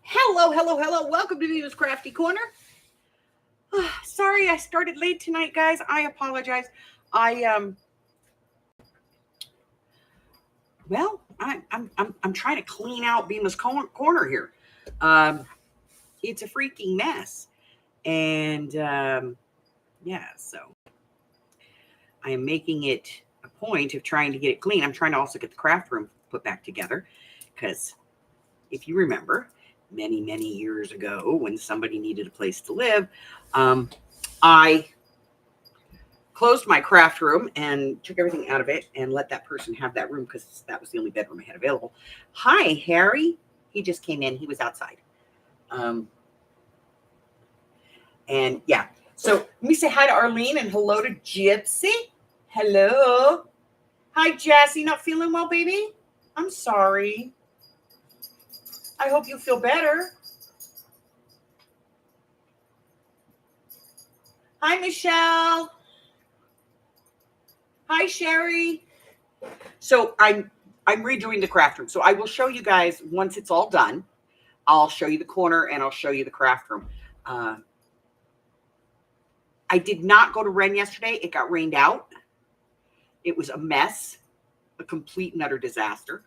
Hello, hello, hello. Welcome to Viva's Crafty Corner. Sorry I started late tonight, guys. I apologize. I'm trying to clean out Bma's corner here. It's a freaking mess. And so I am making it a point of trying to get it clean. I'm trying to also get the craft room put back together because if you remember, many, many years ago when somebody needed a place to live, I closed my craft room and took everything out of it and let that person have that room because that was the only bedroom I had available. Hi, Harry. He just came in. He was outside. And yeah, so let me say hi to Arlene and hello to Gypsy. Hello. Hi, Jessie. Not feeling well, baby? I'm sorry. I hope you feel better. Hi, Michelle. Hi, Sherry. So I'm redoing the craft room. So I will show you guys once it's all done. I'll show you the corner and I'll show you the craft room. I did not go to Ren yesterday. It got rained out. It was a mess, a complete and utter disaster.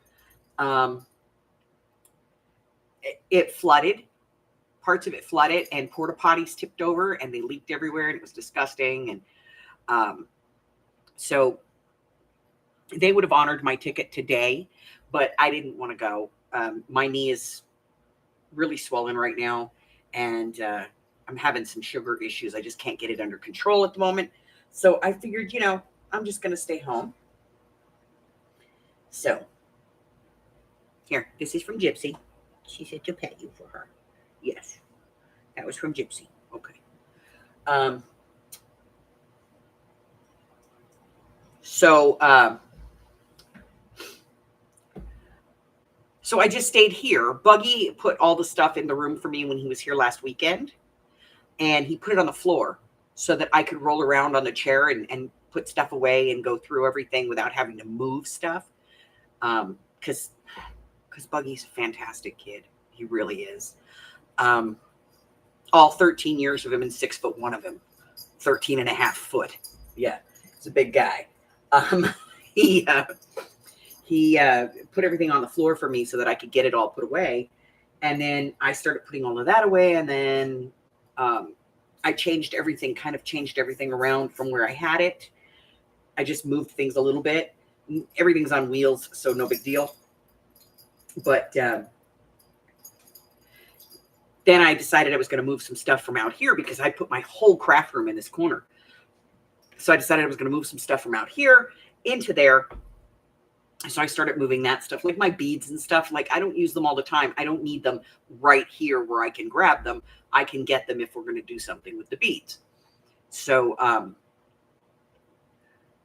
It flooded. Parts of it flooded and porta potties tipped over and they leaked everywhere and it was disgusting. And so they would have honored my ticket today, but I didn't want to go. My knee is really swollen right now and I'm having some sugar issues. I just can't get it under control at the moment. So I figured, I'm just going to stay home. So here, this is from Gypsy. She said to pet you for her. Yes, that was from Gypsy. Okay. So I just stayed here. Buggy put all the stuff in the room for me when he was here last weekend. And he put it on the floor so that I could roll around on the chair and put stuff away and go through everything without having to move stuff. Because Buggy's a fantastic kid. He really is. All 13 years of him and 6'1" of him. 13 and a half foot. Yeah, he's a big guy. He put everything on the floor for me so that I could get it all put away. And then I started putting all of that away. And then I changed everything around from where I had it. I just moved things a little bit. Everything's on wheels, so no big deal. But then I decided I was going to move some stuff from out here because I put my whole craft room in this corner. So I decided I was going to move some stuff from out here into there. So I started moving that stuff, like my beads and stuff. Like I don't use them all the time. I don't need them right here where I can grab them. I can get them if we're going to do something with the beads. So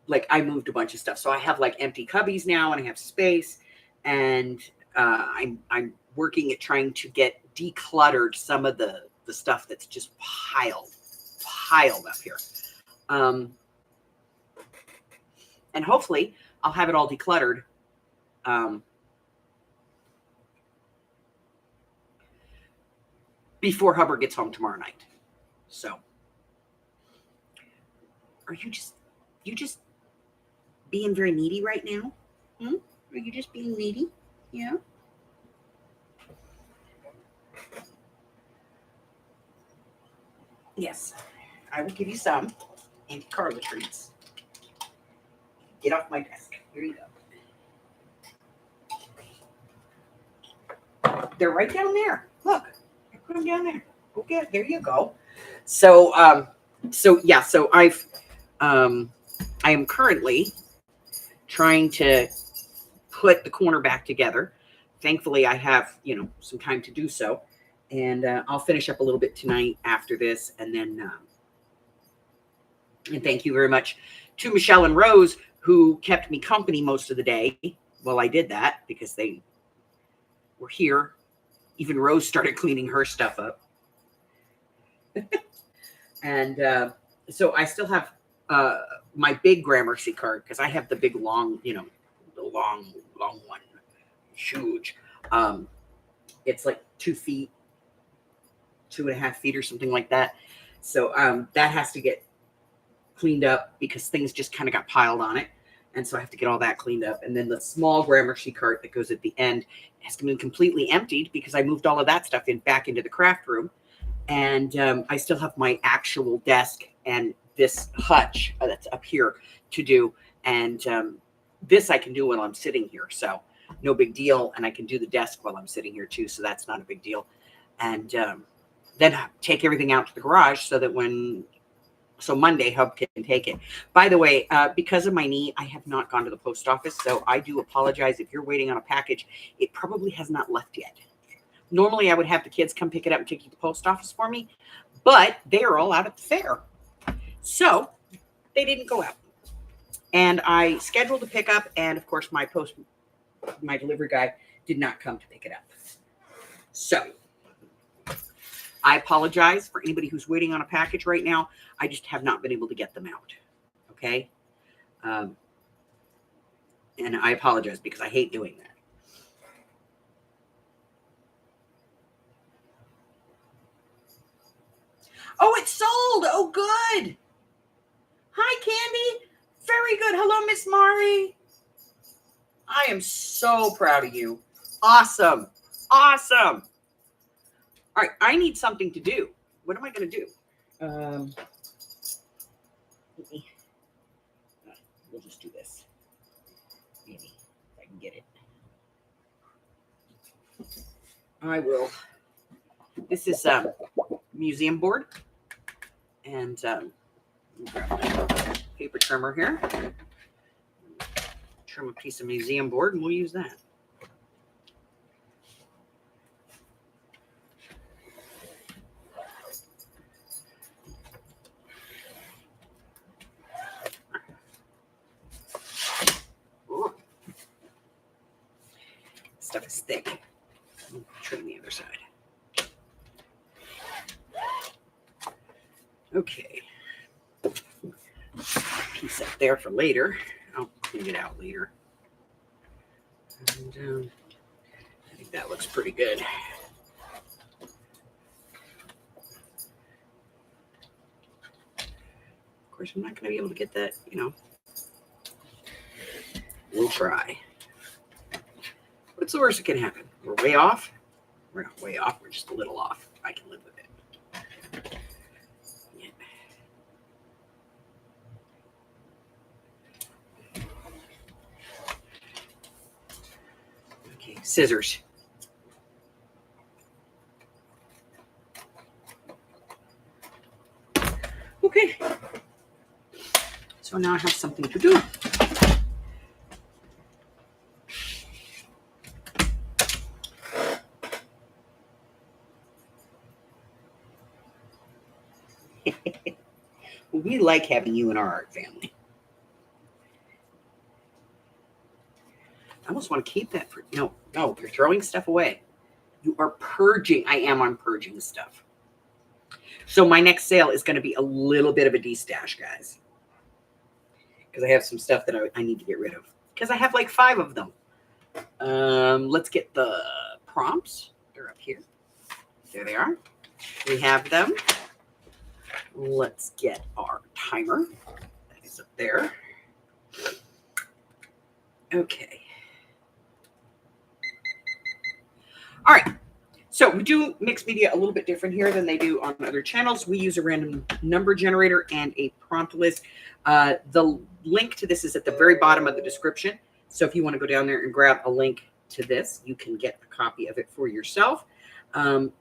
like I moved a bunch of stuff. So I have like empty cubbies now and I have space. And I'm working at trying to get decluttered some of the stuff that's just piled up here. And hopefully I'll have it all decluttered. Before Hubbard gets home tomorrow night. So are you just being very needy right now? Are you just being needy? Yeah. Yes, I will give you some Auntie Carla treats. Get off my desk. Here you go. They're right down there. Look, I put them down there. Okay, there you go. So, I am currently trying to put the corner back together. Thankfully, I have, some time to do so. And I'll finish up a little bit tonight after this. And then, and thank you very much to Michelle and Rose, who kept me company most of the day while I did that because they were here. Even Rose started cleaning her stuff up. And so I still have my big Gramercy card because I have the big long, the long one. Huge. It's like 2 feet 2.5 feet or something like that. So that has to get cleaned up because things just kind of got piled on it. And so I have to get all that cleaned up. And then the small Gramercy cart that goes at the end has to be completely emptied because I moved all of that stuff back into the craft room. And I still have my actual desk and this hutch that's up here to do. And this I can do while I'm sitting here. So no big deal. And I can do the desk while I'm sitting here too. So that's not a big deal. And then take everything out to the garage so that so Monday Hub can take it. By the way, because of my knee, I have not gone to the post office. So I do apologize if you're waiting on a package. It probably has not left yet. Normally I would have the kids come pick it up and take it to the post office for me, but they are all out at the fair. So they didn't go out. And I scheduled a pickup, and of course my delivery guy did not come to pick it up. So I apologize for anybody who's waiting on a package right now. I just have not been able to get them out. Okay. And I apologize because I hate doing that. Oh, it's sold. Oh, good. Hi, Candy. Very good. Hello, Miss Mari. I am so proud of you. Awesome. Awesome. All right. I need something to do. What am I going to do? We'll just do this. Maybe if I can get it. I will. This is museum board. And grab my paper trimmer here. Trim a piece of museum board and we'll use that. Ooh. Stuff is thick. I'll trim the other side. Okay. Piece up there for later. I'll clean it out later. And I think that looks pretty good. Of course, I'm not going to be able to get that, We'll try. What's the worst that can happen? We're way off. We're not way off. We're just a little off. I can live with it. Scissors. Okay. So now I have something to do. We like having you in our art family. I almost want to keep that for no, you're throwing stuff away. You are purging. I am on purging stuff. So my next sale is going to be a little bit of a de-stash, guys. Because I have some stuff that I need to get rid of. Because I have like 5 of them. Let's get the prompts. They're up here. There they are. We have them. Let's get our timer. That is up there. Okay. All right, so we do mixed media a little bit different here than they do on other channels. We use a random number generator and a prompt list. The link to this is at the very bottom of the description. So if you want to go down there and grab a link to this, you can get a copy of it for yourself. You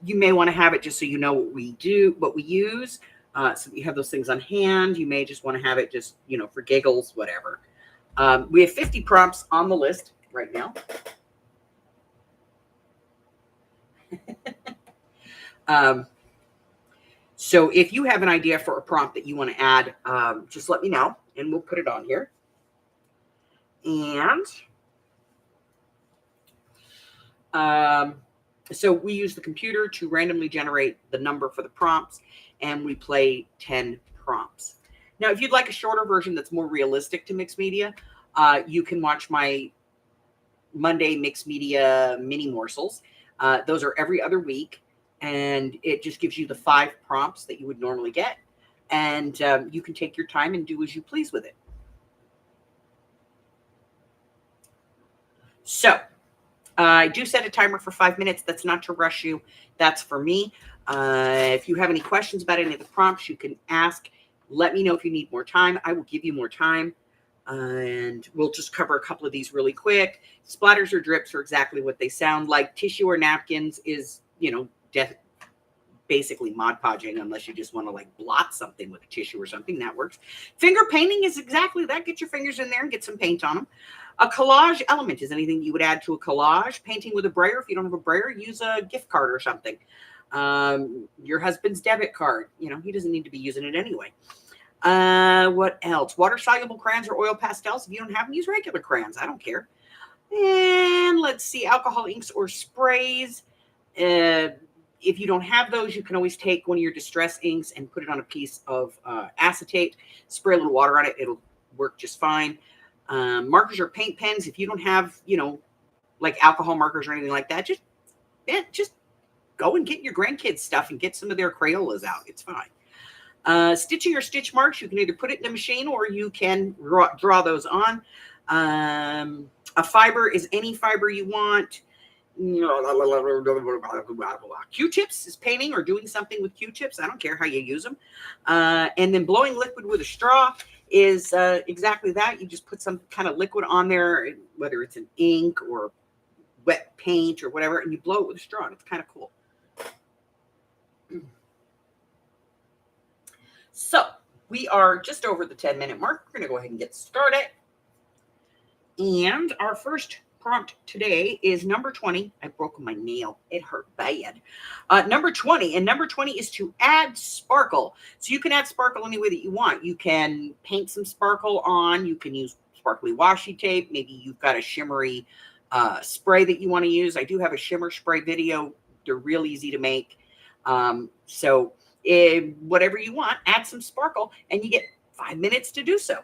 may want to have it just so you know what we do, what we use. So that you have those things on hand. You may just want to have it just, for giggles, whatever. We have 50 prompts on the list right now. So if you have an idea for a prompt that you want to add, just let me know and we'll put it on here. And so we use the computer to randomly generate the number for the prompts, and we play 10 prompts. Now, if you'd like a shorter version that's more realistic to mixed media, you can watch my Monday mixed media mini morsels. Those are every other week. and it just gives you the 5 prompts that you would normally get. And you can take your time and do as you please with it. So I do set a timer for 5 minutes. That's not to rush you. That's for me. If you have any questions about any of the prompts, you can ask. Let me know if you need more time. I will give you more time. And we'll just cover a couple of these really quick. Splatters or drips are exactly what they sound like. Tissue or napkins is, basically Mod Podging, unless you just want to like blot something with a tissue or something. That works. Finger painting is exactly that. Get your fingers in there and get some paint on them. A collage element is anything you would add to a collage. Painting with a brayer. If you don't have a brayer, use a gift card or something. Your husband's debit card. He doesn't need to be using it anyway. What else? Water-soluble crayons or oil pastels. If you don't have them, use regular crayons. I don't care. And let's see, alcohol inks or sprays. If you don't have those, you can always take one of your distress inks and put it on a piece of acetate. Spray a little water on it. It'll work just fine. Markers or paint pens. If you don't have, like alcohol markers or anything like that, just go and get your grandkids' stuff and get some of their Crayolas out. It's fine. Stitching or stitch marks, you can either put it in the machine or you can draw those on. A fiber is any fiber you want. Q-tips is painting or doing something with Q-tips. I don't care how you use them. And then blowing liquid with a straw is exactly that. You just put some kind of liquid on there, whether it's an ink or wet paint or whatever, and you blow it with a straw. And it's kind of cool. So we are just over the 10-minute mark. We're going to go ahead and get started. And our first prompt today is number 20. I broke my nail. It hurt bad. Number 20. And number 20 is to add sparkle. So you can add sparkle any way that you want. You can paint some sparkle on. You can use sparkly washi tape. Maybe you've got a shimmery spray that you want to use. I do have a shimmer spray video. They're real easy to make. So whatever you want, add some sparkle, and you get 5 minutes to do so.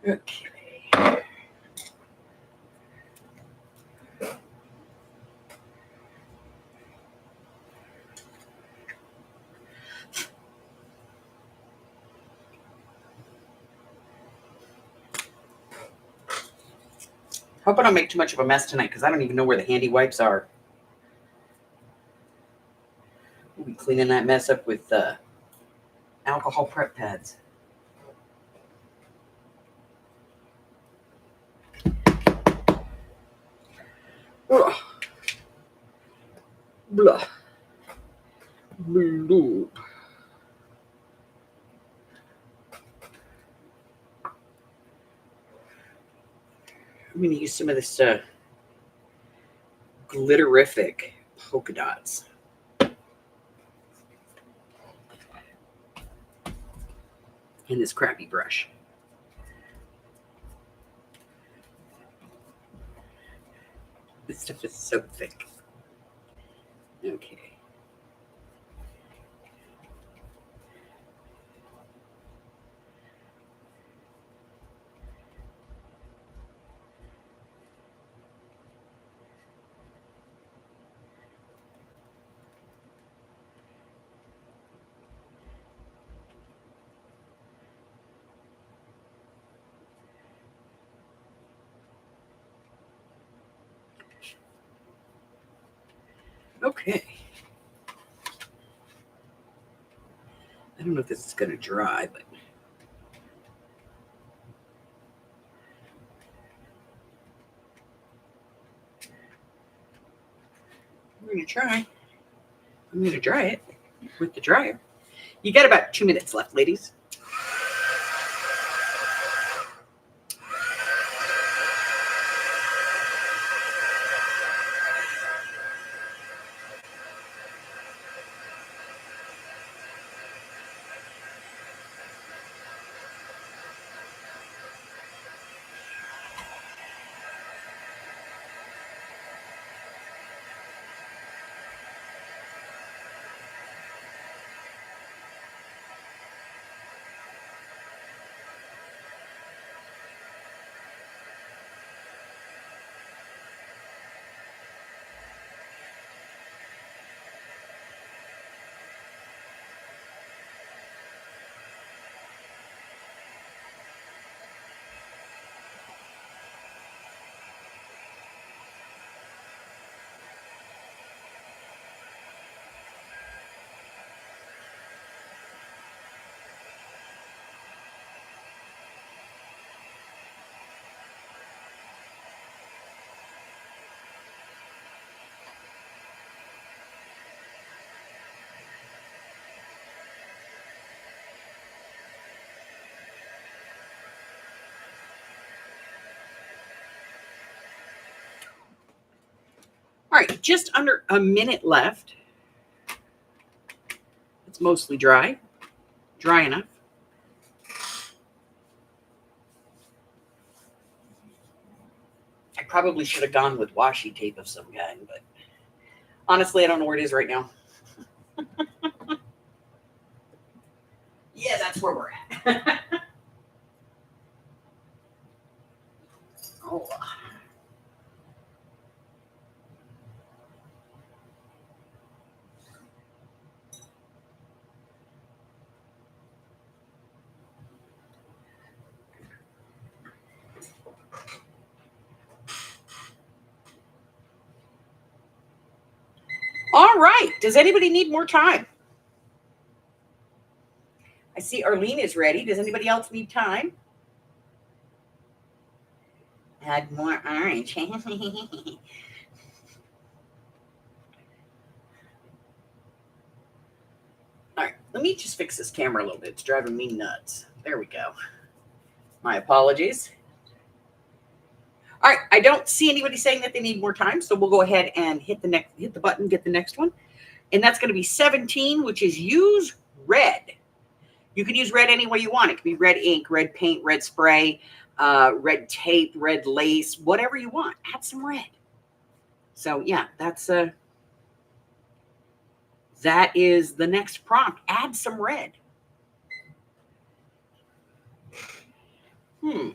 Okay. Hope I don't make too much of a mess tonight because I don't even know where the handy wipes are. We'll be cleaning that mess up with alcohol prep pads. Ugh. Blah. Blah. I'm going to use some of this glitterific polka dots. In this crappy brush. This stuff is so thick. Okay. Okay. I don't know if this is going to dry, but We're going to try. I'm going to dry it with the dryer. You got about 2 minutes left, ladies. All right, just under a minute left. It's mostly dry enough. I probably should have gone with washi tape of some kind, but honestly, I don't know where it is right now. Yeah, that's where we're at. Oh. All right. Does anybody need more time? I see Arlene is ready. Does anybody else need time? Add more orange. All right. Let me just fix this camera a little bit. It's driving me nuts. There we go. My apologies. All right. I don't see anybody saying that they need more time, so we'll go ahead and hit the button, get the next one. And that's going to be 17, which is use red. You can use red any way you want. It could be red ink, red paint, red spray, red tape, red lace, whatever you want. Add some red. So yeah, that is the next prompt. Add some red. Hmm.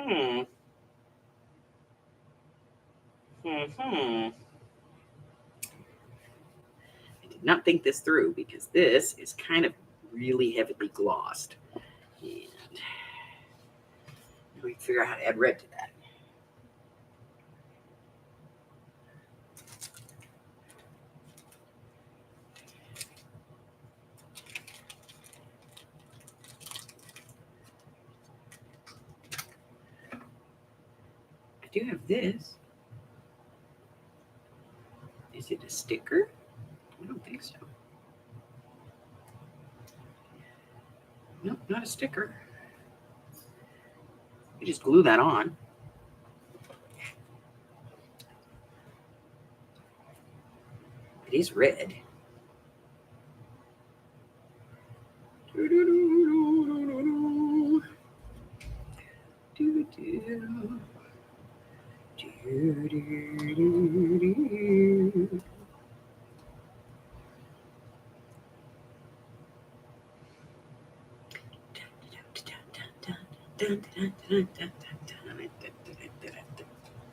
I did not think this through because this is kind of really heavily glossed. And we figure out how to add red to that. I do have this. Is it a sticker? I don't think so. Nope, not a sticker. You just glue that on. It is red.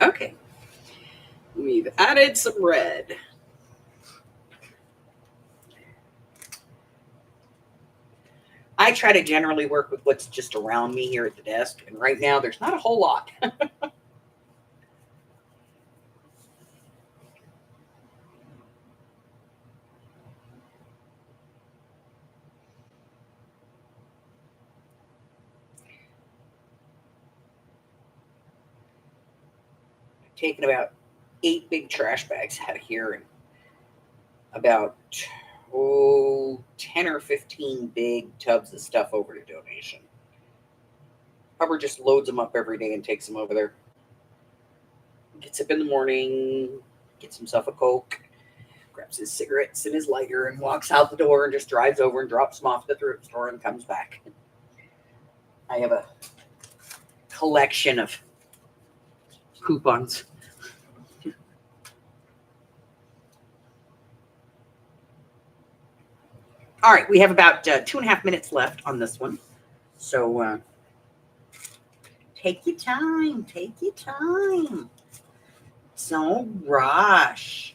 Okay. We've added some red. I try to generally work with what's just around me here at the desk. And right now, there's not a whole lot. taken about 8 big trash bags out of here and about 10 or 15 big tubs of stuff over to donation. Hubbard just loads them up every day and takes them over there. Gets up in the morning, gets himself a Coke, grabs his cigarettes and his lighter and walks out the door and just drives over and drops them off at the thrift store and comes back. I have a collection of coupons. All right, we have about 2.5 minutes left on this one. So take your time. Take your time. Don't rush.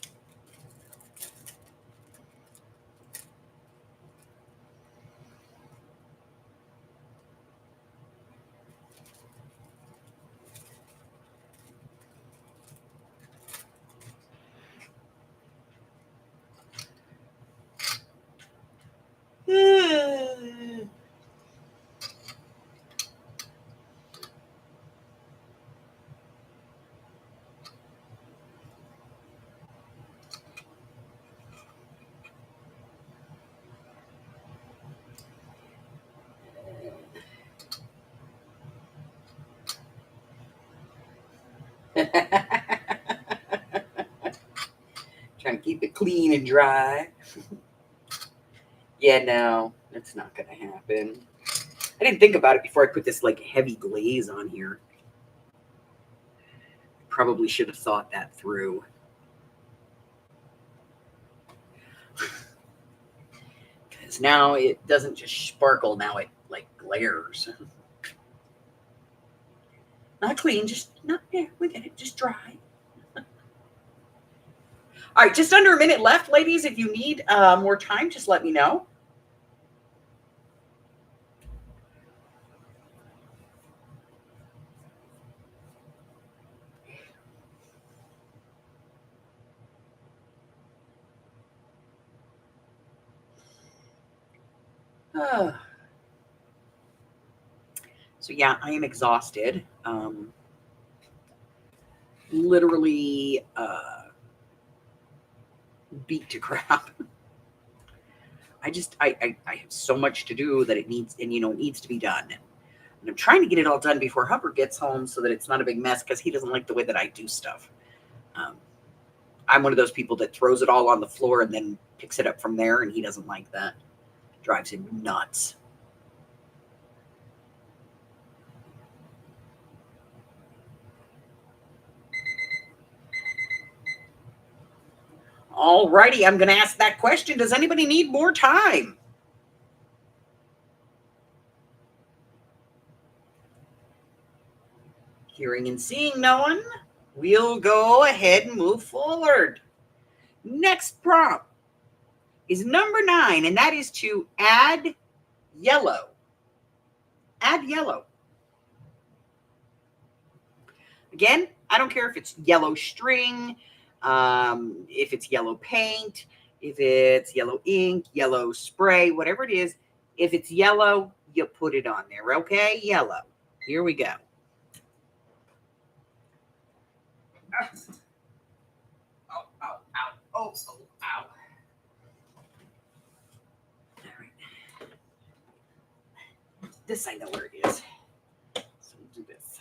Trying to keep it clean and dry. Yeah, no, that's not going to happen. I didn't think about it before I put this like heavy glaze on here. Probably should have thought that through. Because now it doesn't just sparkle, now it like glares. Not clean, just not, yeah, we get it, just dry. All right, just under a minute left, ladies. If you need more time, just let me know. So yeah, I am exhausted. Literally beat to crap. I have so much to do that it needs, and it needs to be done. And I'm trying to get it all done before Hubbard gets home so that it's not a big mess, because he doesn't like the way that I do stuff. I'm one of those people that throws it all on the floor and then picks it up from there, and he doesn't like that. Drives him nuts. All righty, I'm going to ask that question. Does anybody need more time? Hearing and seeing no one, we'll go ahead and move forward. Next prompt is number 9, and that is to add yellow. Add yellow. Again, I don't care if it's yellow string, if it's yellow paint, if it's yellow ink, yellow spray, whatever it is. If it's yellow, you put it on there, okay? Yellow. Here we go. Ow, ow, ow, oh, oh, ow. All right. This I know where it is. So we'll do this.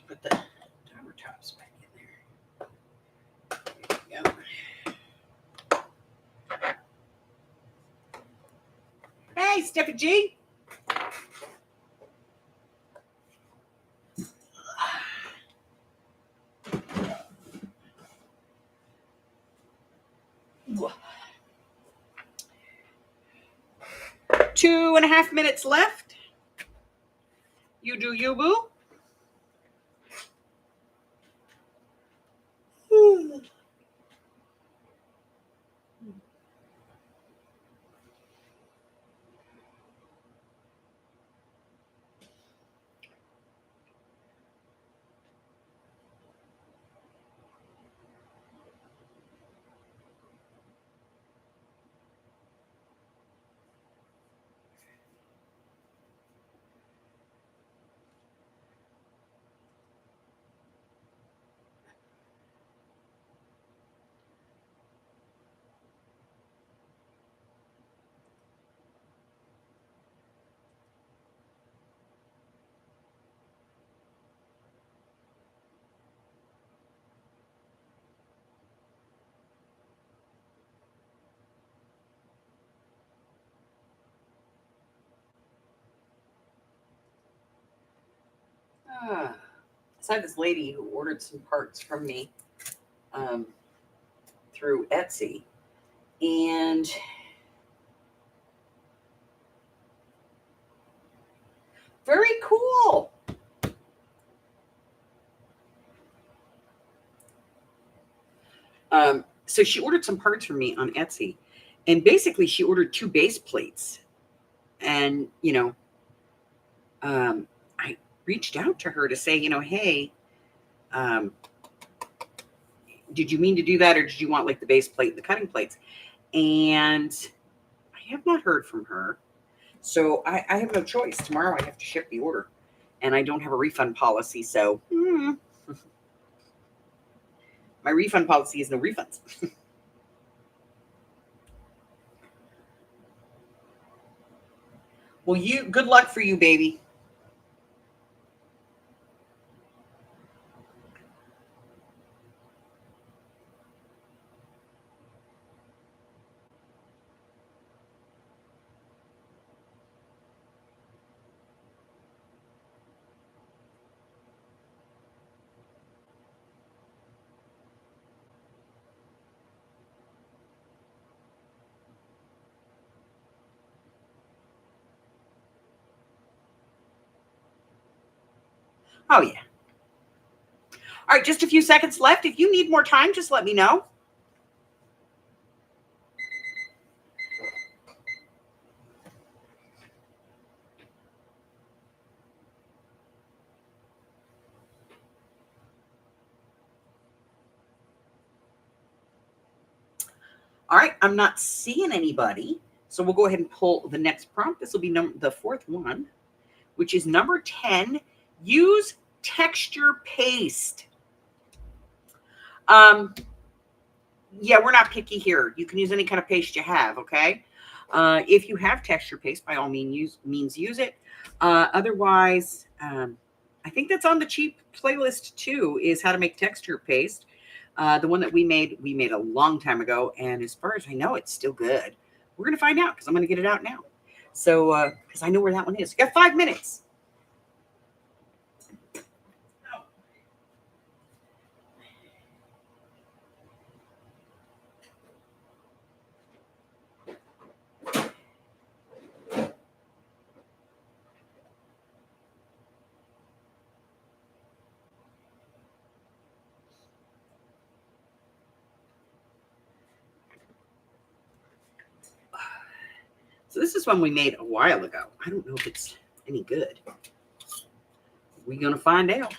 put the timer tops back in there. There we go. Hey, Steffi G. Two and a half minutes left. You do you, boo. So I had this lady who ordered some parts from me through Etsy, and very cool. So she ordered some parts from me on Etsy, and basically she ordered 2 base plates, and I reached out to her to say, hey, did you mean to do that, or did you want like the base plate and the cutting plates? And I have not heard from her. So I have no choice. Tomorrow I have to ship the order, and I don't have a refund policy. So my refund policy is no refunds. Well, good luck for you, baby. Oh, yeah. All right, just a few seconds left. If you need more time, just let me know. All right, I'm not seeing anybody. So we'll go ahead and pull the next prompt. This will be the 4th one, which is number 10. Use texture paste. Yeah, we're not picky here. You can use any kind of paste you have, okay? If you have texture paste, by all means use it. Otherwise, I think that's on the cheap playlist too, is how to make texture paste. The one that we made a long time ago, and as far as I know, it's still good. We're going to find out because I'm going to get it out now. So, because I know where that one is. You got 5 minutes. So this is one we made a while ago. I don't know if it's any good. We're going to find out.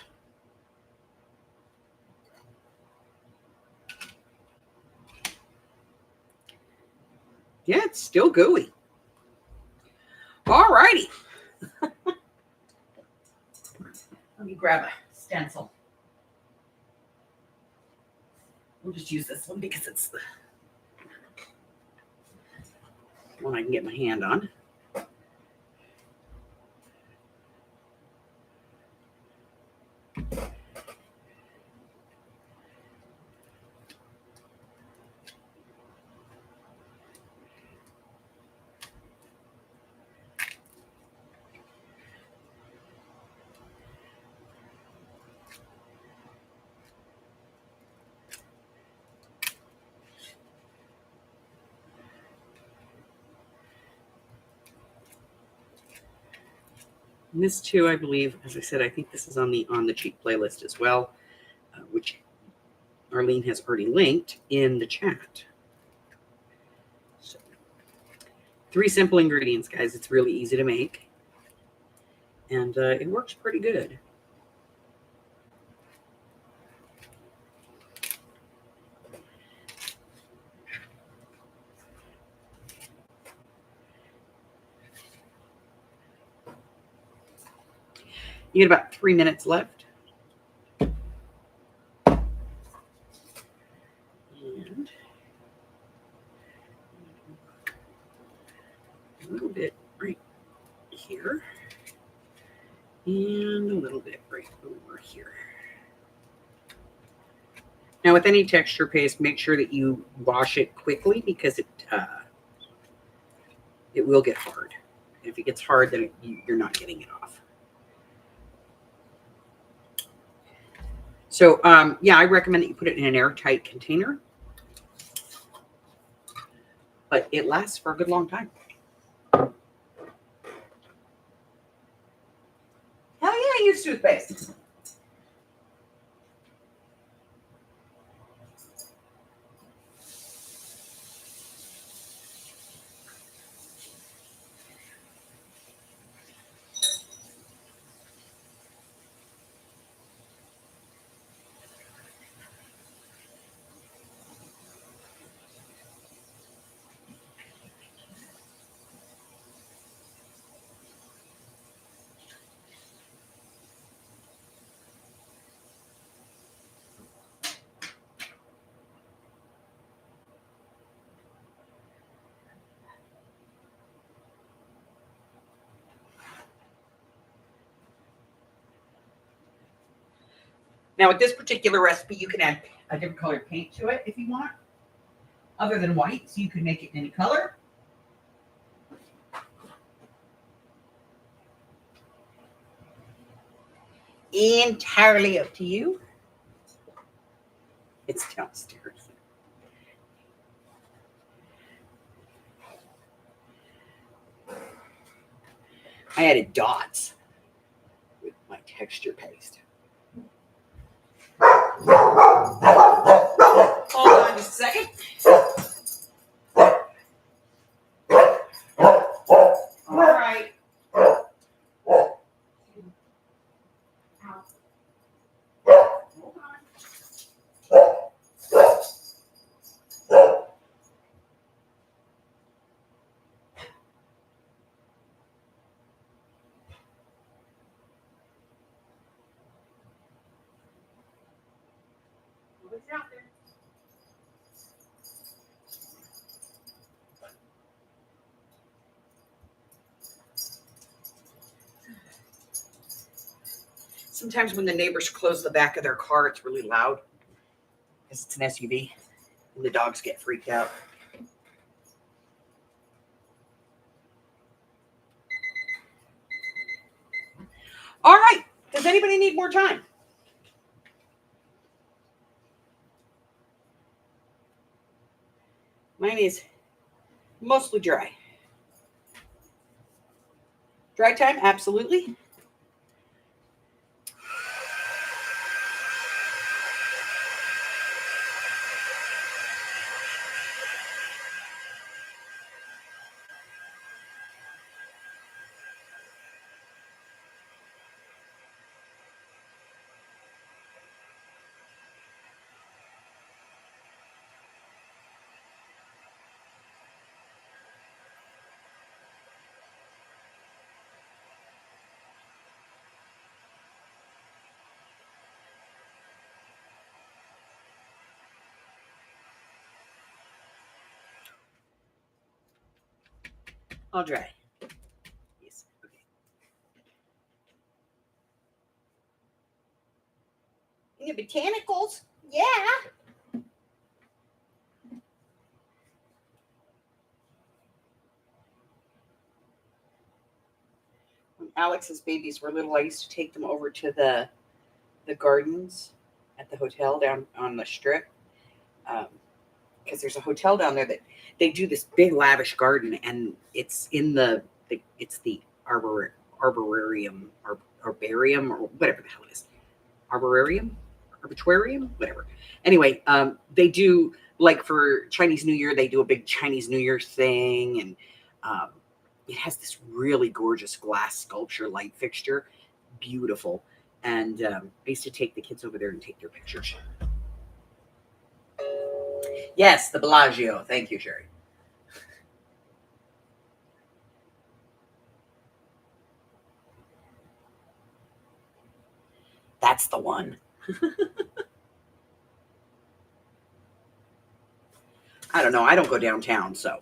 Yeah, it's still gooey. All righty. Let me grab a stencil. We'll just use this one because it's the one I can get my hand on. And this too, I believe, as I said, I think this is on the cheap playlist as well, which Arlene has already linked in the chat. So, 3 simple ingredients, guys. It's really easy to make, and it works pretty good. You get about 3 minutes left. And a little bit right here. And a little bit right over here. Now, with any texture paste, make sure that you wash it quickly because it will get hard. If it gets hard, then you're not getting it off. So, yeah, I recommend that you put it in an airtight container. But it lasts for a good long time. Hell yeah, I use toothpaste. Now, with this particular recipe, you can add a different colored paint to it if you want, other than white, so you can make it any color. Entirely up to you. It's downstairs. I added dots with my texture paste. Hold on just a second. All right. Hold on. What's out there? Sometimes when the neighbors close the back of their car, it's really loud because it's an SUV and the dogs get freaked out. All right. Does anybody need more time? Mine is mostly dry. Dry time? Absolutely. All dry. Yes. Okay. The botanicals? Yeah. When Alex's babies were little, I used to take them over to the gardens at the hotel down on the strip. Because there's a hotel down there that they do this big lavish garden, and it's in the arborarium, arbarium, or whatever the hell it is. Arborarium? Arbitrarium? Whatever. Anyway, they do, like for Chinese New Year, they do a big Chinese New Year thing. And it has this really gorgeous glass sculpture light fixture. Beautiful. And I used to take the kids over there and take their pictures. Yes, the Bellagio. Thank you, Sherry. That's the one. I don't know. I don't go downtown, so.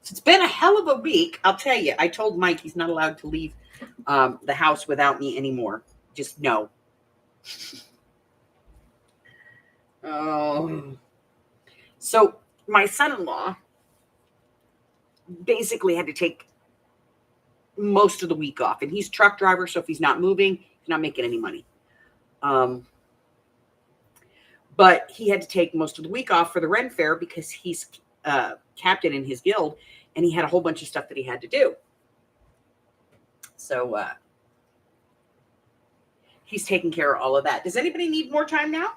It's been a hell of a week. I'll tell you. I told Mike he's not allowed to leave the house without me anymore. Just no. Oh. So my son-in-law basically had to take most of the week off. And he's a truck driver, so if he's not moving, he's not making any money. But he had to take most of the week off for the Ren Fair because he's captain in his guild, and he had a whole bunch of stuff that he had to do. So he's taking care of all of that. Does anybody need more time now?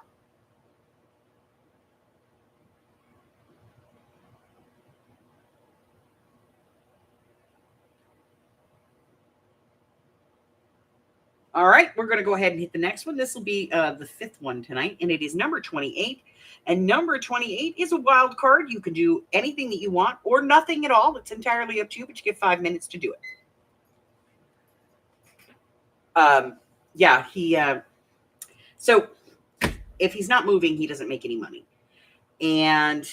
All right, we're going to go ahead and hit the next one. This will be the fifth one tonight, and it is number 28. And number 28 is a wild card. You can do anything that you want or nothing at all. It's entirely up to you, but you get 5 minutes to do it. Yeah, so if he's not moving, he doesn't make any money. And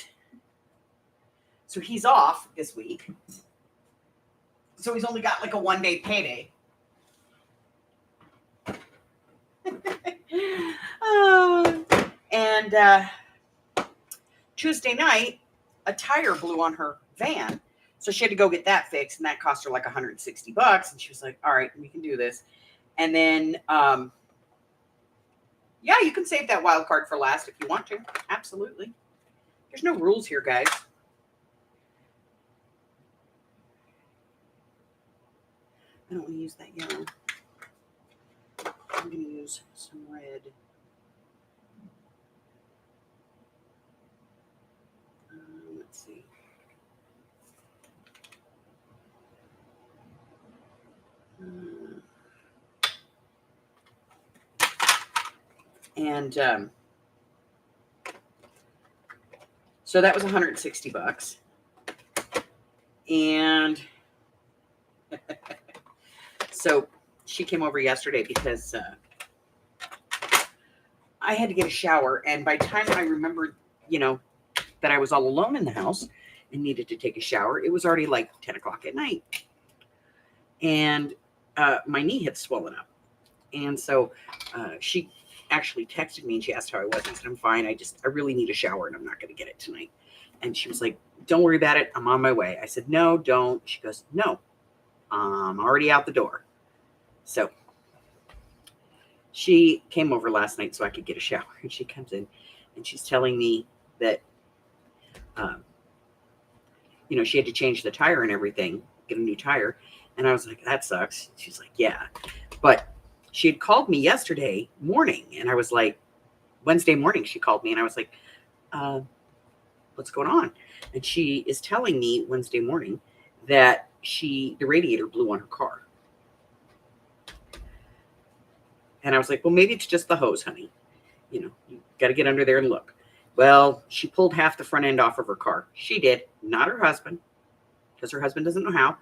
so he's off this week. So he's only got like a 1-day payday. And Tuesday night, a tire blew on her van. So she had to go get that fixed, and that cost her like $160. And she was like, all right, we can do this. And then, yeah, you can save that wild card for last if you want to. Absolutely. There's no rules here, guys. I don't want to use that yellow. I'm going to use some red. Let's see. And so that was $160. And so she came over yesterday because I had to get a shower. And by the time I remembered, that I was all alone in the house and needed to take a shower, it was already like 10 o'clock at night. And my knee had swollen up. And so she actually texted me and she asked how I was. I said, I'm fine. I really need a shower and I'm not going to get it tonight. And she was like, don't worry about it. I'm on my way. I said, no, don't. She goes, no, I'm already out the door. So she came over last night so I could get a shower. And she comes in and she's telling me that, she had to change the tire and everything, get a new tire. And I was like, that sucks. She's like, yeah. But she had called me yesterday morning. And I was like, Wednesday morning, she called me. And I was like, what's going on? And she is telling me Wednesday morning that the radiator blew on her car. And I was like, well, maybe it's just the hose, honey. You got to get under there and look. Well, she pulled half the front end off of her car. She did, not her husband, because her husband doesn't know how.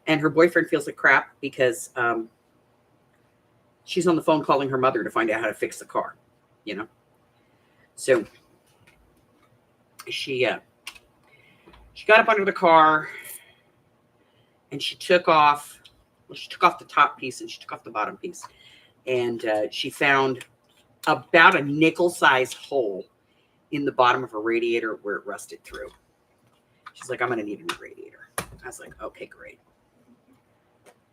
And her boyfriend feels like crap because she's on the phone calling her mother to find out how to fix the car, So she got up under the car and she took off the top piece and she took off the bottom piece. And she found about a nickel-sized hole in the bottom of a radiator where it rusted through. She's like, I'm going to need a new radiator. I was like, okay, great.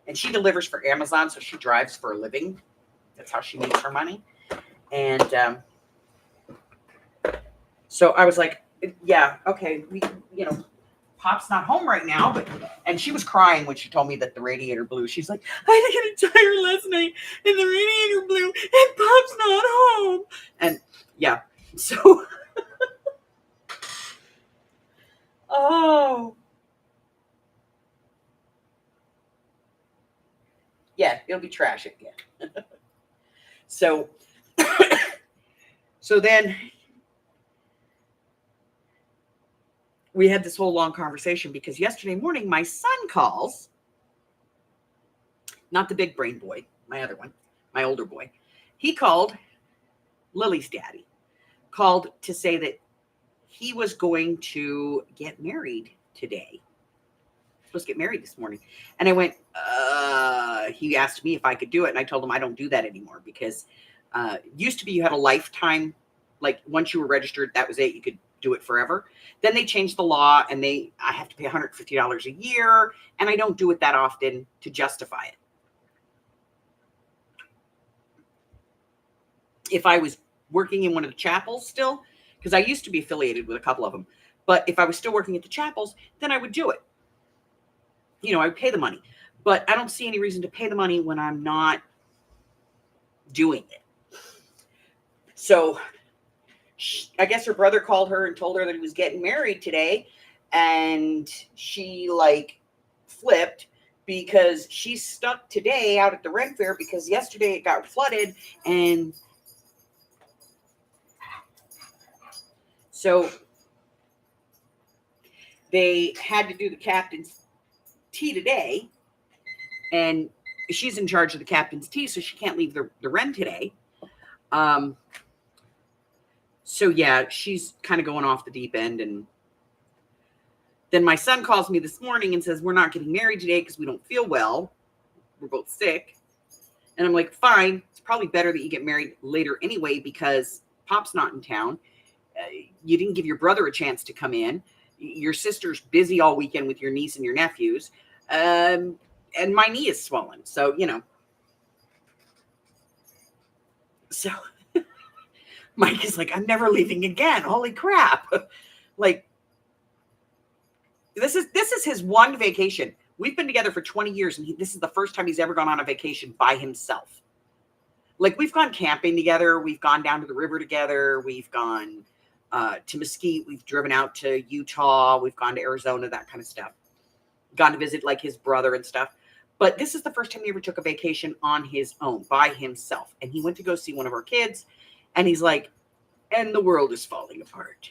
And she delivers for Amazon, so she drives for a living. That's how she makes her money. And so I was like, yeah, okay, Pop's not home right now, and she was crying when she told me that the radiator blew. She's like, I had a tire last night and the radiator blew and Pop's not home. And yeah, so oh yeah, it'll be trash again. So so then we had this whole long conversation because yesterday morning my son calls, not the big brain boy, my other one, my older boy. He called, Lily's daddy, called to say that he was going to get married today. Supposed to get married this morning. And I went, he asked me if I could do it. And I told him I don't do that anymore because it used to be you had a lifetime, like once you were registered, that was it. You could do it forever. Then they changed the law and I have to pay $150 a year. And I don't do it that often to justify it. If I was working in one of the chapels still, because I used to be affiliated with a couple of them, but if I was still working at the chapels, then I would do it. I would pay the money, but I don't see any reason to pay the money when I'm not doing it. So I guess her brother called her and told her that he was getting married today. And she flipped because she's stuck today out at the rent fair because yesterday it got flooded. And so they had to do the captain's tea today. And she's in charge of the captain's tea, so she can't leave the rent today. So yeah, she's kind of going off the deep end. And then my son calls me this morning and says, we're not getting married today because we don't feel well. We're both sick. And I'm like, fine. It's probably better that you get married later anyway because Pop's not in town. You didn't give your brother a chance to come in. Your sister's busy all weekend with your niece and your nephews. And my knee is swollen. So, So Mike is like, I'm never leaving again. Holy crap. This is his one vacation. We've been together for 20 years, and this is the first time he's ever gone on a vacation by himself. We've gone camping together. We've gone down to the river together. We've gone to Mesquite. We've driven out to Utah. We've gone to Arizona, that kind of stuff. Gone to visit his brother and stuff. But this is the first time he ever took a vacation on his own, by himself. And he went to go see one of our kids. And he's like, and the world is falling apart.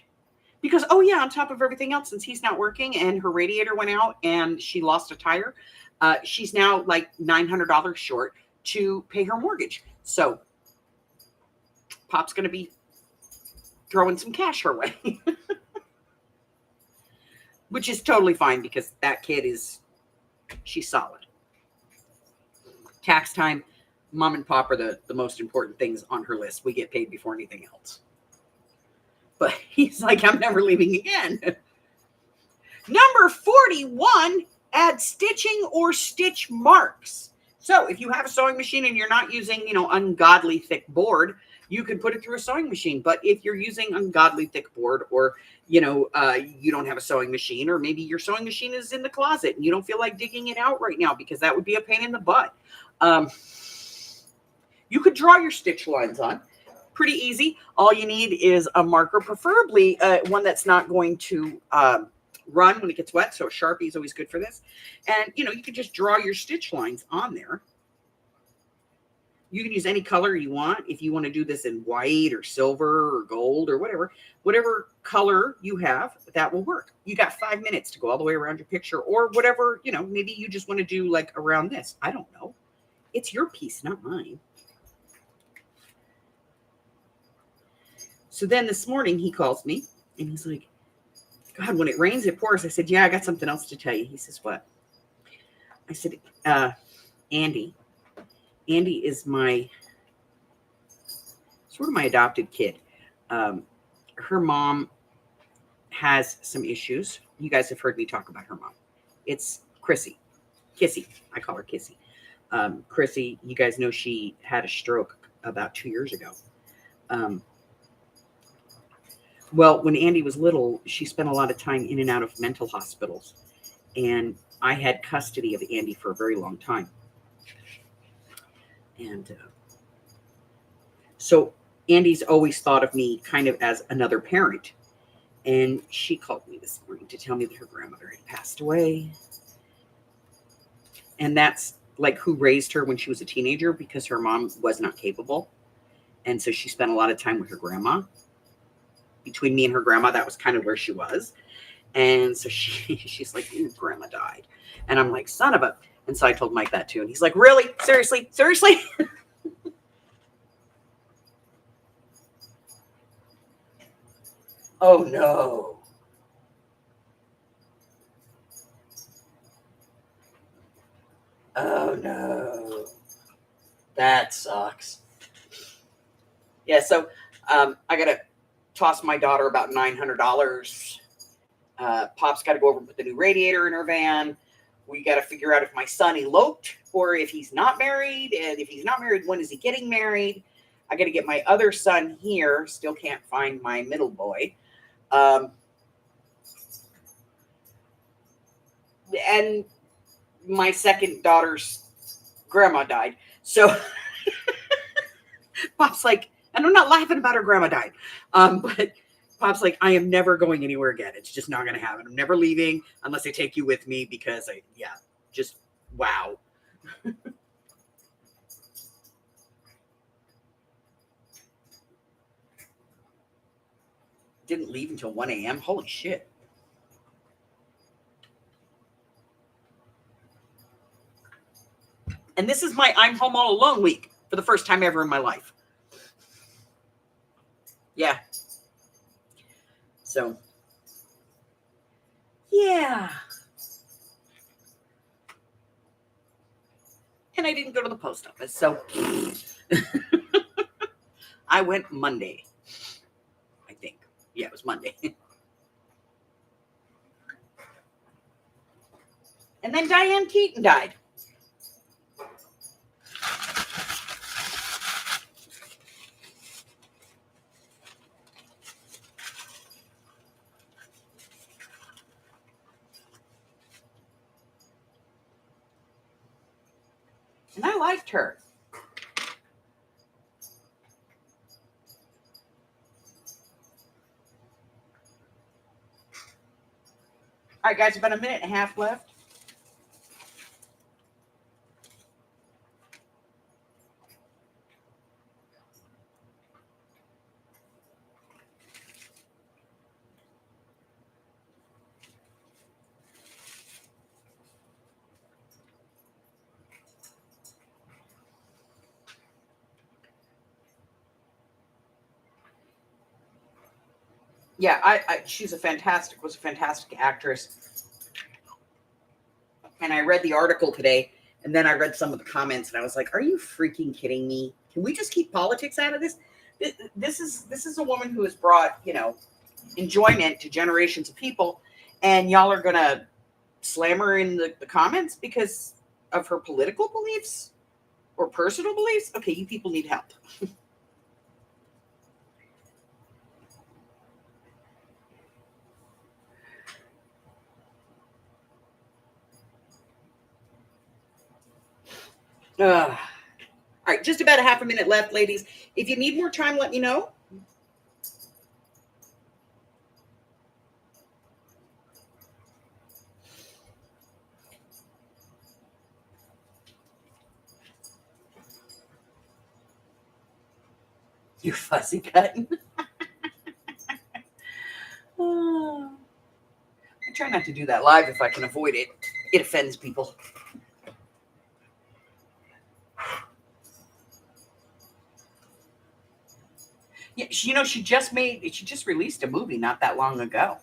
Because, oh yeah, on top of everything else, since he's not working and her radiator went out and she lost a tire, she's now $900 short to pay her mortgage. So Pop's going to be throwing some cash her way. Which is totally fine because that kid she's solid. Tax time, mom and pop are the most important things on her list. We get paid before anything else. But he's like, I'm never leaving again. Number 41, add stitching or stitch marks. So if you have a sewing machine and you're not using, ungodly thick board, you can put it through a sewing machine. But if you're using ungodly thick board or, you don't have a sewing machine, or maybe your sewing machine is in the closet and you don't feel like digging it out right now because that would be a pain in the butt. You could draw your stitch lines on. Pretty easy. All you need is a marker, preferably one that's not going to run when it gets wet. So a Sharpie is always good for this. And, you can just draw your stitch lines on there. You can use any color you want. If you want to do this in white or silver or gold or whatever color you have, that will work. You got 5 minutes to go all the way around your picture or whatever, maybe you just want to do around this. I don't know. It's your piece, not mine. So then this morning he calls me and he's like, God, when it rains, it pours. I said, yeah, I got something else to tell you. He says, what? I said, Andy. Andy is my sort of my adopted kid. Her mom has some issues. You guys have heard me talk about her mom. It's Kissy. I call her Kissy. Chrissy, you guys know she had a stroke about 2 years ago. Well, when Andy was little, she spent a lot of time in and out of mental hospitals. And I had custody of Andy for a very long time. And so Andy's always thought of me kind of as another parent. And she called me this morning to tell me that her grandmother had passed away. And that's like who raised her when she was a teenager, because her mom was not capable. And so she spent a lot of time with her grandma. Between me and her grandma, that was kind of where she was. And so she's like, ooh, grandma died. And I'm like, son of a. And so I told Mike that too. And he's like, really? Seriously? Oh, no. Oh, no. That sucks. Yeah, so I got to toss my daughter about $900. Pop's got to go over and put the new radiator in her van. We got to figure out if my son eloped or if he's not married. And if he's not married, when is he getting married? I got to get my other son here. Still can't find my middle boy. And my second daughter's grandma died. So Pop's like, and I'm not laughing about her grandma died. But Pop's like, I am never going anywhere again. It's just not going to happen. I'm never leaving unless I take you with me, because just wow. Didn't leave until 1 a.m. Holy shit. And this is my I'm home all alone week for the first time ever in my life. Yeah. So, yeah. And I didn't go to the post office. So, I went Monday. I think. Yeah, it was Monday. And then Diane Keaton died. And I liked her. All right, guys, about a minute and a half left. Yeah, she's was a fantastic actress. And I read the article today, and then I read some of the comments, and I was like, are you freaking kidding me? Can we just keep politics out of this? This is a woman who has brought, enjoyment to generations of people, and y'all are going to slam her in the comments because of her political beliefs or personal beliefs? Okay, you people need help. All right, just about a half a minute left, ladies. If you need more time, let me know. You fussy cutting. I try not to do that live if I can avoid it. It offends people. Yeah, she just released a movie not that long ago.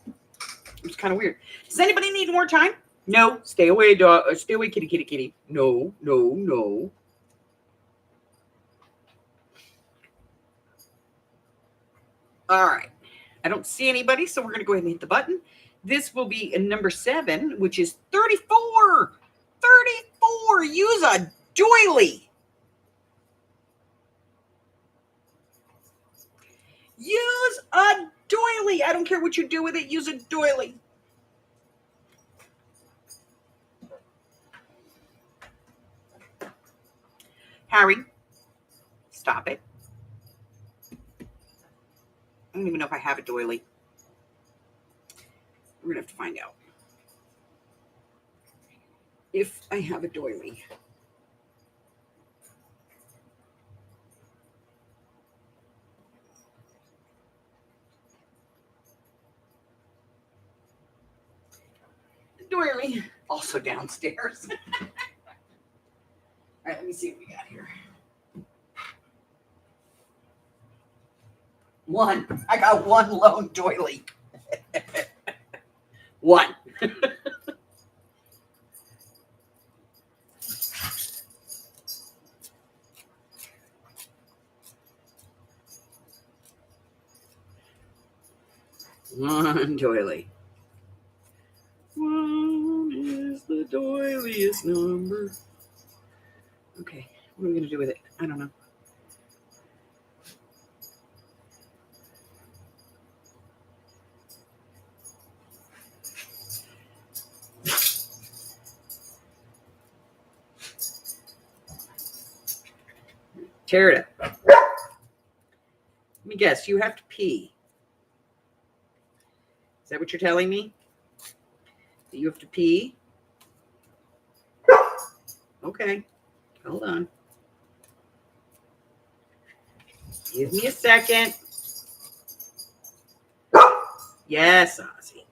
It was kind of weird. Does anybody need more time? No. Stay away, dog. Stay away, kitty, kitty, kitty. No, no, no. All right. I don't see anybody, so we're going to go ahead and hit the button. This will be number 7, which is 34. 34. Use a doily. Use a doily. I don't care what you do with it. Use a doily. Harry, stop it. I don't even know if I have a doily. We're going to have to find out if I have a doily. Doily, also downstairs. All right, let me see what we got here. 1. I got 1 lone doily. 1. One doily. 1 is the doiliest number. Okay, what are we going to do with it? I don't know. Tear it up. Let me guess, you have to pee. Is that what you're telling me? That you have to pee? Okay, hold on. Give me a second. Yes, Ozzy.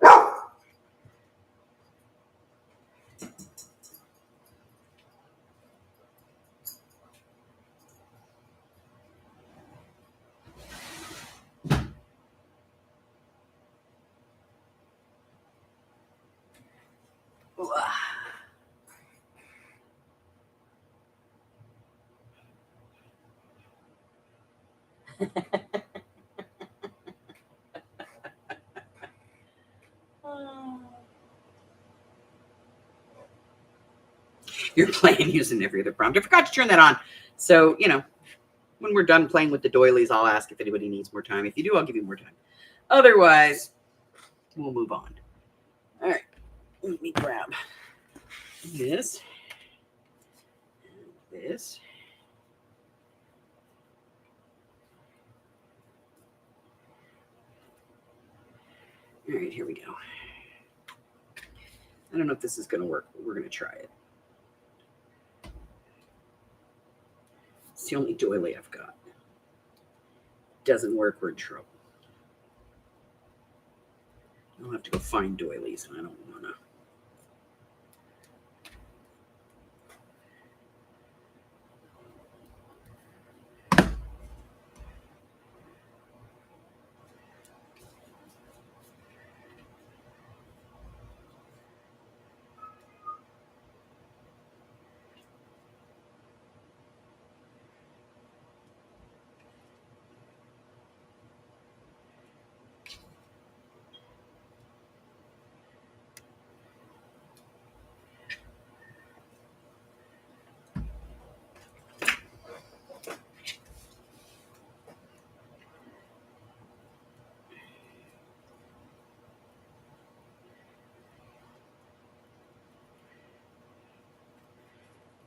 You're playing using every other prompt. I forgot to turn that on. So, when we're done playing with the doilies, I'll ask if anybody needs more time. If you do, I'll give you more time. Otherwise, we'll move on. All right. Let me grab this. And this. All right, here we go. I don't know if this is going to work, but we're going to try it. It's the only doily I've got. Doesn't work, we're in trouble. I'll have to go find doilies, and I don't want to.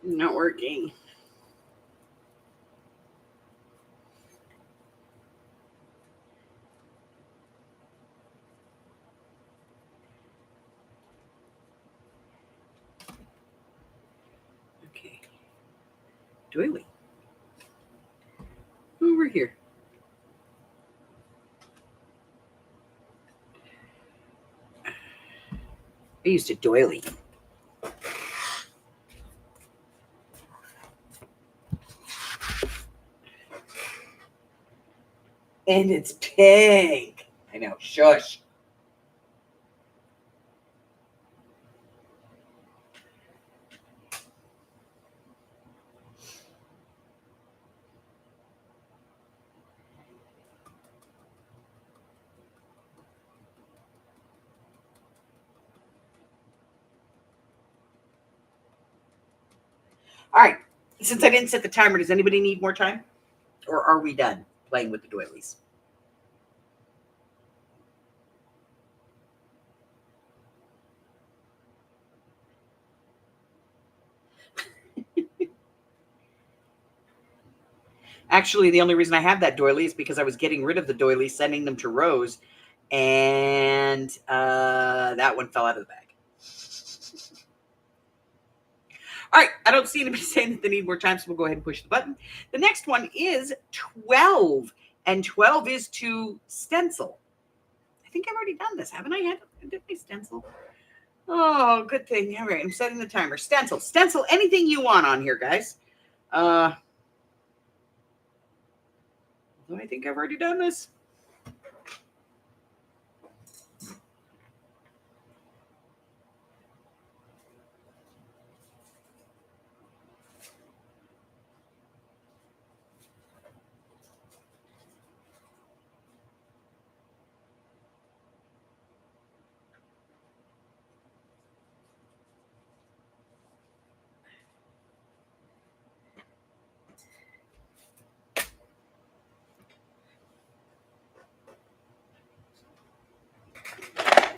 Not working. Okay. Doily. Over here. I used a doily. And it's pink. I know. Shush. All right. Since I didn't set the timer, does anybody need more time? Or are we done playing with the doilies? Actually, the only reason I have that doily is because I was getting rid of the doily, sending them to Rose, and that one fell out of the bag. All right, I don't see anybody saying that they need more time, so we'll go ahead and push the button. The next one is 12, and 12 is to stencil. I think I've already done this, haven't I? Did I stencil? Oh, good thing. All right, I'm setting the timer. Stencil. Stencil anything you want on here, guys. I think I've already done this.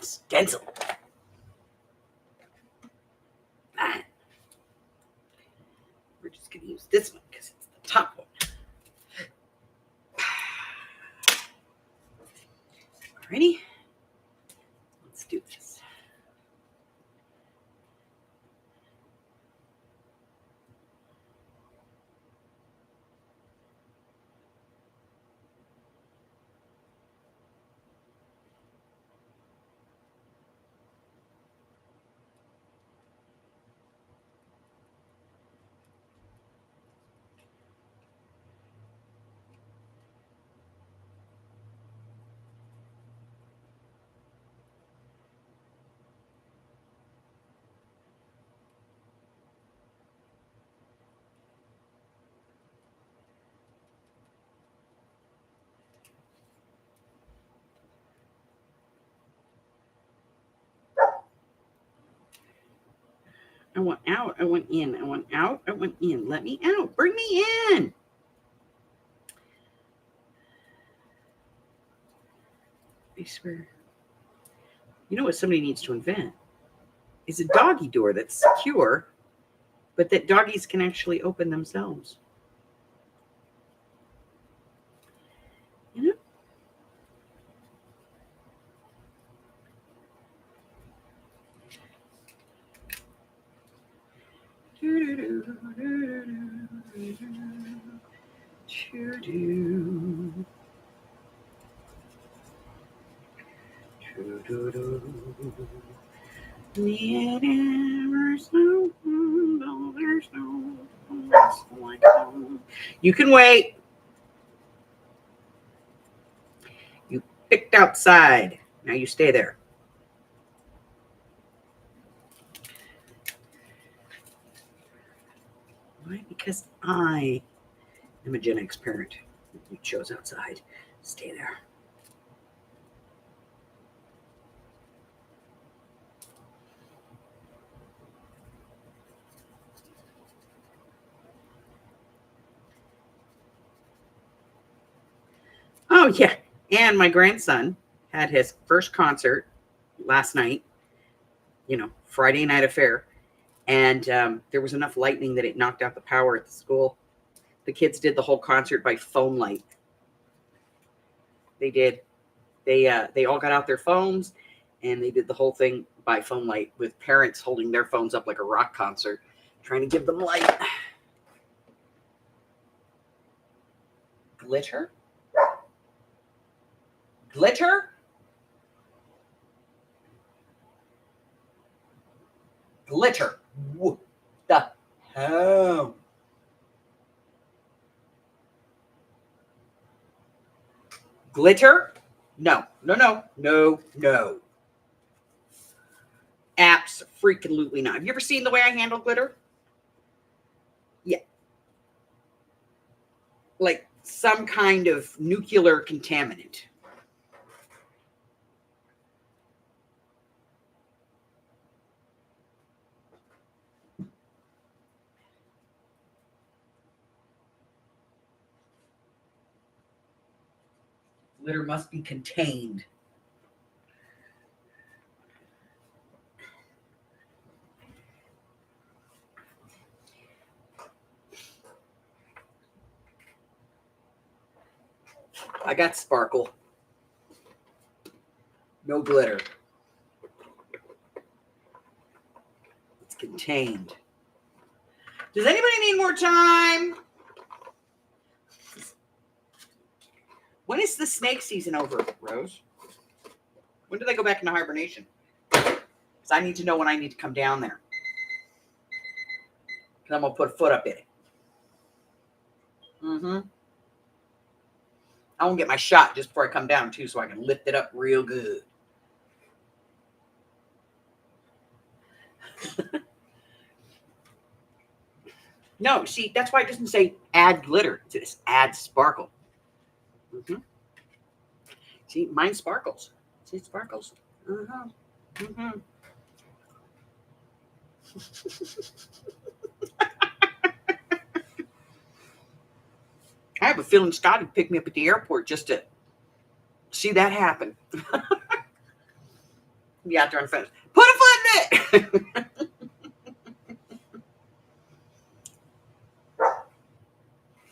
Stencil. We're just going to use this one because it's the top one. Alrighty. Let's do this. I want out. I want in. I want out. I want in. Let me out. Bring me in. I swear. You know what somebody needs to invent? Is a doggy door that's secure, but that doggies can actually open themselves. You know? You can wait. You picked outside. Now you stay there. Why? Because I am a Gen X parent. You chose outside. Stay there. Oh, yeah. And my grandson had his first concert last night, Friday night affair. And there was enough lightning that it knocked out the power at the school. The kids did the whole concert by phone light. They did. They all got out their phones and they did the whole thing by phone light with parents holding their phones up like a rock concert, trying to give them light. Glitter? Glitter? Glitter. What the hell? Glitter? No. Abso-freaking-lutely not. Have you ever seen the way I handle glitter? Yeah. Like some kind of nuclear contaminant. Glitter must be contained. I got sparkle. No glitter. It's contained. Does anybody need more time? When is the snake season over, Rose? When do they go back into hibernation? Because I need to know when I need to come down there. Because I'm going to put a foot up in it. I won't get my shot just before I come down, too, so I can lift it up real good. No, see, that's why it doesn't say add glitter. It says add sparkle. See, mine sparkles. See, it sparkles. I have a feeling Scott would pick me up at the airport just to see that happen. Be out there on the fence. Put a foot in it!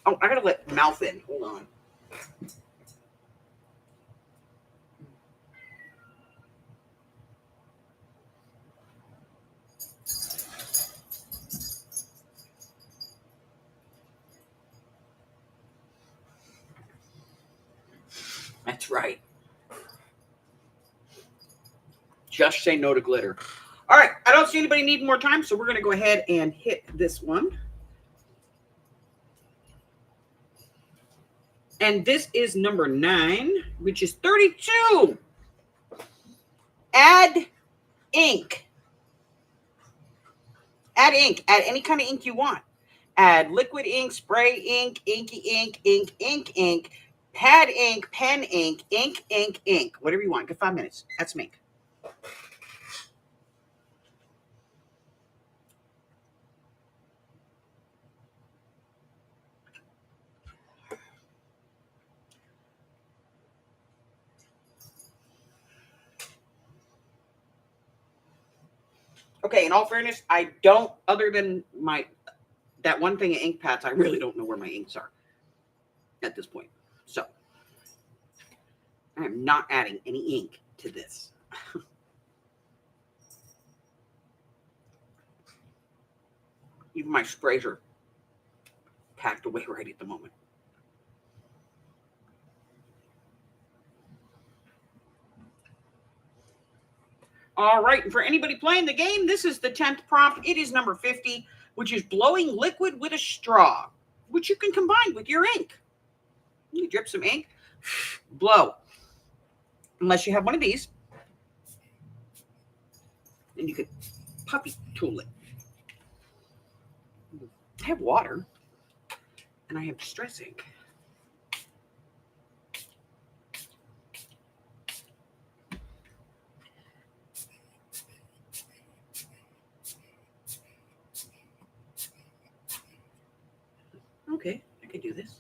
Oh, I gotta let mouth in. Hold on. That's right. Just say no to glitter. All right. I don't see anybody needing more time, so we're going to go ahead and hit this one. And this is number 9, which is 32. Add ink. Add ink. Add any kind of ink you want. Add liquid ink, spray ink, inky ink, ink, pad ink, pen ink, ink, whatever you want. Get 5 minutes. That's me. Okay, in all fairness, I don't, other than that one thing of ink pads, I really don't know where my inks are at this point. So, I am not adding any ink to this. Even my sprays are packed away right at the moment. All right, and for anybody playing the game, this is the 10th prompt. It is number 50, which is blowing liquid with a straw, which you can combine with your ink. You drip some ink, blow. Unless you have one of these. And you could puppy tool it. I have water, and I have distress ink. Okay, I can do this.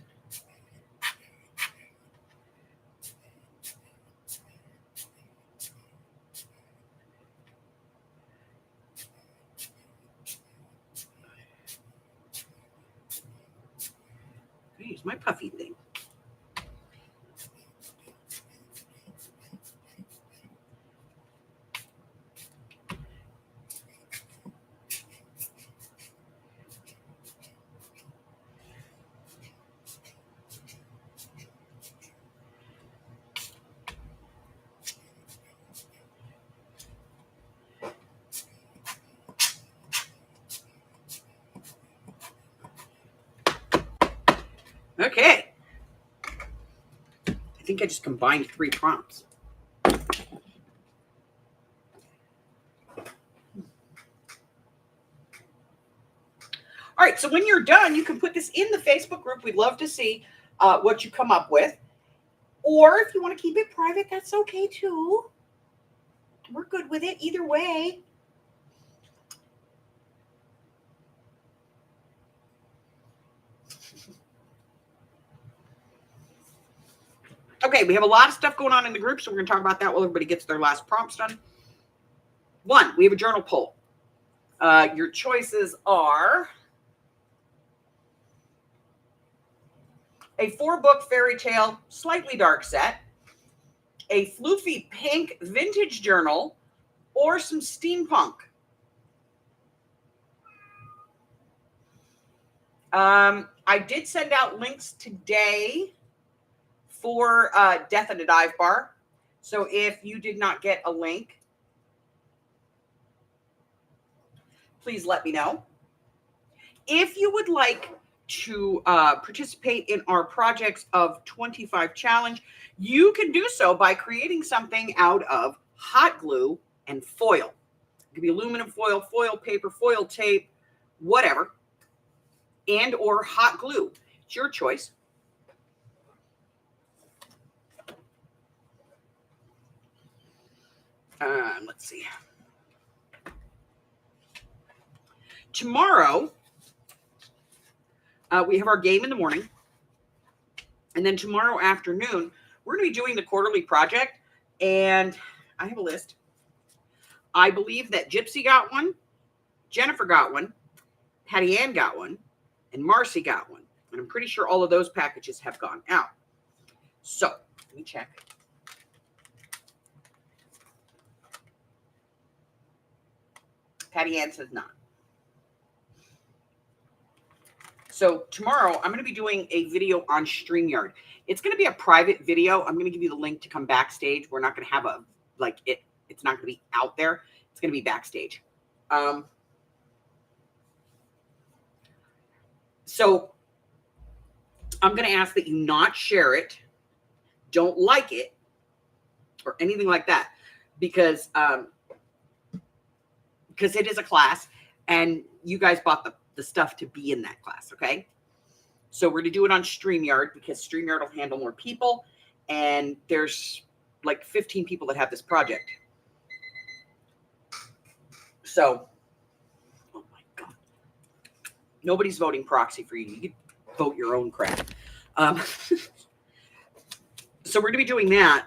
Use my puffy thing. Okay. I think I just combined 3 prompts. All right, so when you're done, you can put this in the Facebook group. We'd love to see what you come up with. Or if you want to keep it private, that's okay too. We're good with it either way. Okay, we have a lot of stuff going on in the group, so we're going to talk about that while everybody gets their last prompts done. 1, we have a journal poll. Your choices are a 4-book fairy tale, slightly dark set, a floofy pink vintage journal, or some steampunk. I did send out links today for Death at a Dive Bar. So if you did not get a link, please let me know. If you would like to participate in our Projects of 25 challenge, you can do so by creating something out of hot glue and foil. It could be aluminum foil, foil paper, foil tape, whatever, and or hot glue. It's your choice. Let's see. Tomorrow, we have our game in the morning. And then tomorrow afternoon, we're going to be doing the quarterly project. And I have a list. I believe that Gypsy got one, Jennifer got one, Patty Ann got one, and Marcy got one. And I'm pretty sure all of those packages have gone out. So, let me check. Patty Ann says not. So tomorrow I'm going to be doing a video on StreamYard. It's going to be a private video. I'm going to give you the link to come backstage. We're not going to have a, like it's not going to be out there. It's going to be backstage. So I'm going to ask that you not share it, don't like it, or anything like that, because it is a class and you guys bought the stuff to be in that class, okay? So we're going to do it on StreamYard because StreamYard will handle more people, and there's like 15 people that have this project. So, oh my God. Nobody's voting proxy for you. You can vote your own crap. So we're going to be doing that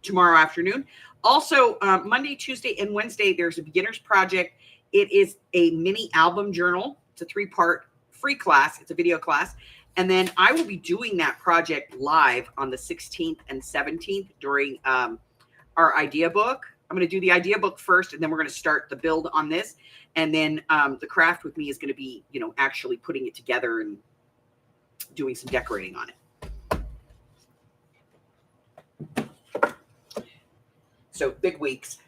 tomorrow afternoon. Also, Monday, Tuesday, and Wednesday, there's a beginner's project. It is a mini album journal. It's a 3-part free class. It's a video class. And then I will be doing that project live on the 16th and 17th during our idea book. I'm going to do the idea book first, and then we're going to start the build on this. And then the craft with me is going to be, you know, actually putting it together and doing some decorating on it. So big weeks.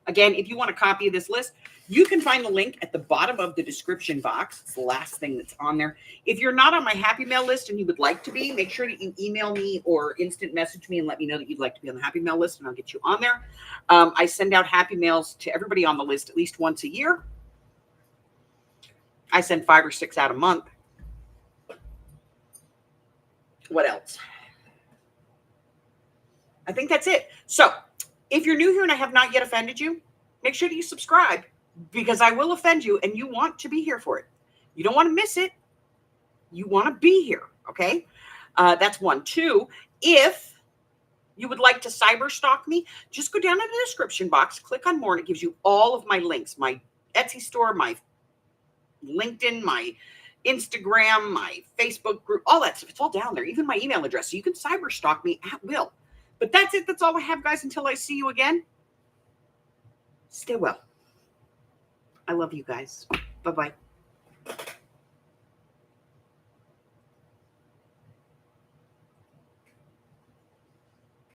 Again, if you want a copy of this list, you can find the link at the bottom of the description box. It's the last thing that's on there. If you're not on my Happy Mail list and you would like to be, make sure that you email me or instant message me and let me know that you'd like to be on the Happy Mail list, and I'll get you on there. I send out Happy Mails to everybody on the list at least once a year. I send 5 or 6 out a month. What else? I think that's it. So if you're new here and I have not yet offended you, make sure that you subscribe, because I will offend you and you want to be here for it. You don't want to miss it. You want to be here. Okay. That's 1. 2, if you would like to cyber stalk me, just go down in the description box, click on more, and it gives you all of my links, my Etsy store, my LinkedIn, my Instagram, my Facebook group, all that stuff. It's all down there, even my email address. So you can cyber stalk me at will. But that's it. That's all I have, guys. Until I see you again, stay well. I love you guys. Bye-bye.